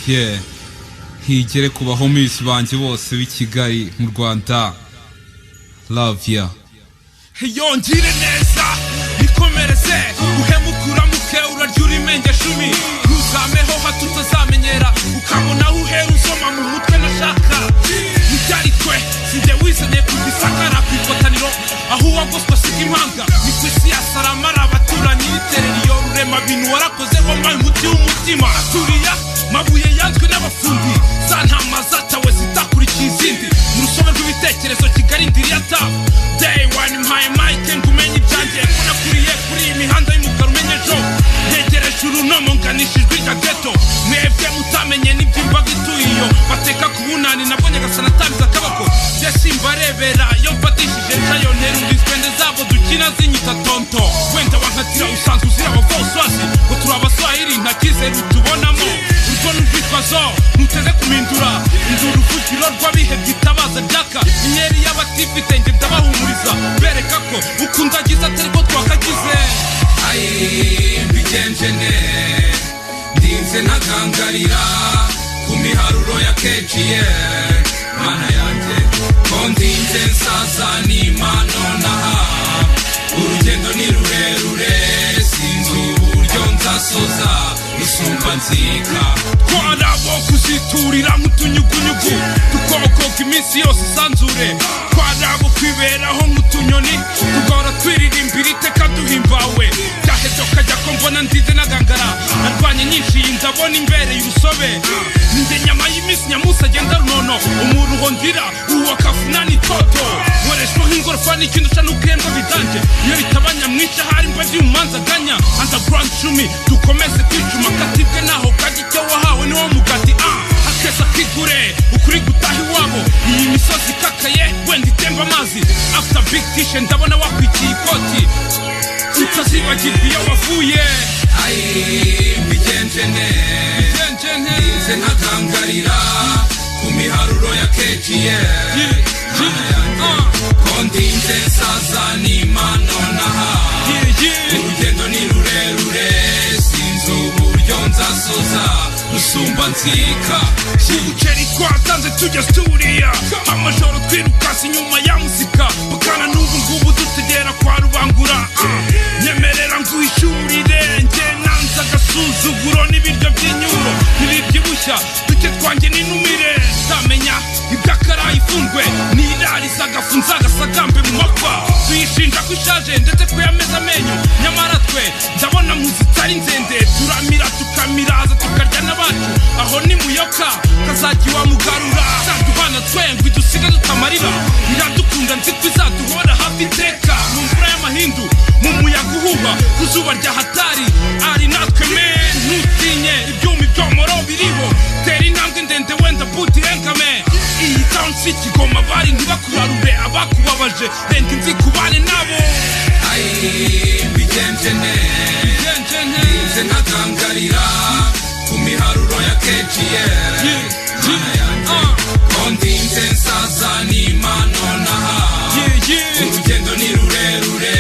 yeah higere ku bahomies banjye bose b'i Kigali mu Rwanda love ya yongire neza bikomereze uhemukura muke uraryura imenge shumi ntuzameho hato utazamenyera ukabona uhera usoma mu mutwe nashaka ntibyari twe sinjye wizanye kubisakara ku ikotaniro aho uwagoswe asiga impanga ni ku isi ya saramara abaturanyi biterera iyo rurema bintu warakoze wambaye umuti w'umutima turiya mabuye yanzwe n'abafundi za ntama zatawe zitakurikiye izindi mu rusobe rw'ibitekerezo Kigali ndiri ya tafu day one mpaye mike ngumenye ibyanjye kunakuriye kuri iyi mihanda y'umukara umenye ejo ntegereje urunomo nganishijwe irya geto mwebwe mutamenye n'iby'imbaga ituye iyo bateka ku bunani nabonye gasana atangiza akaboko bye simbarebera iyo mfatishije ncayo nterura inspende zabo dukina zinyita tonto wenda wankatira usanzwe uzira abavoswazi ngo turi abaswahili nta cyizere utubonamo urwo n'urwitwazo ntuteze kumindura indura uvugiro rw'abihebye itabaza ryaka inyeri y'abatifite nge ndabahumuriza bereka ko ukunda agize atari ko twakagize mbigenje ne ndinze ntagangarira ku miharuro ya kejiye mana yanjye ko ndinze nsaza n'imano naha urugendo ni rurerure sinzi uburyo nzasoza Rusumbanzika twarabo kuziturira nk'utunyugunyugu tukokoka iminsi yose isanzure twarabo kwiberaho nk'utunyoni tugahora twiririmbira iteka duhimbawe byaheze ukajya ko mbona ndize nagangara narwanye nyinshi iyi ndabona imbereye urusobe ninjye nyama y'iminsi nyamusi agenda runono umuruho ndira uwa kafunani toto nkoreshwa nk'ingorofani ikintu uca n'ubwembwa bidanje iyo bitaba nyamwica hari mba ndi mu manza ganya underground cumi dukomeze kwicuma katibwe naho kajya icyo wahawe niwo mugati akeza kigure ukuri gutaha iwabo iyi misozi ikakaye wenda itemba amazi after big tishe ndabona wakwikiye ikoti tutazibagirwa iyo wavuye mbigenje ne ndinze ntagangarira ku miharuro ya kejiye ko ndinze nsaza n'imano naha urugendo ni rurerure sinzi uburyo nzasoza Rusumbanzika ubuceri twatanze tujya sturiya amajoro twirukasi inyuma ya muzika bakana n'ubu ngubu dutegera kwa rubangura nyemerera nguhishurire nge nanze agasuzuguro n'ibiryo by'inyuro ntibibyibushya duke twanjye n'intumire nzamenya iby'akarayi ifundwe nirariza agafunza agasagambe mu mapfa tuyishinja ko ishaje ndetse ko yameze amenyo nyamara twe ndabona muzitari nzende turamira tukamiraza tukarya n'abacu aho ni muyoka kazajya iwamugarura zaduhana twengwe dusiga dutamarira iradukunda nziko izaduhora hafi iteka mu mvura y'amahindu mu muyaga uhuha ku zuba rya hatari ari natwe men ntutinye ibyuma ibyomoro biriho tera intambwe ndende wenda buti renkame iyi town city goma bari ntibakurarure abakubabaje renga inzikubane nabo mbigenje ne ndinze ntagangarira ku miharuro ya kejiye mana yanjye ko ndinze nsaza n'imano naha urugendo ni rurerure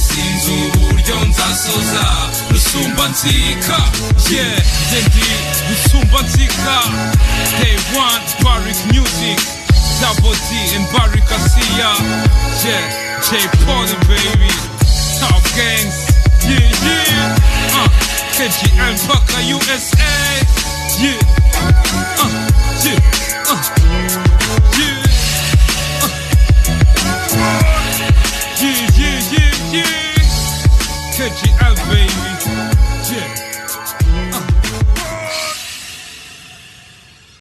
sinzi uburyo nzasoza Rusumbanzika ndi Rusumbanzika day one Barrick music Double D and Barrick Asiya jaypolly baby top gangs KGM Paka USA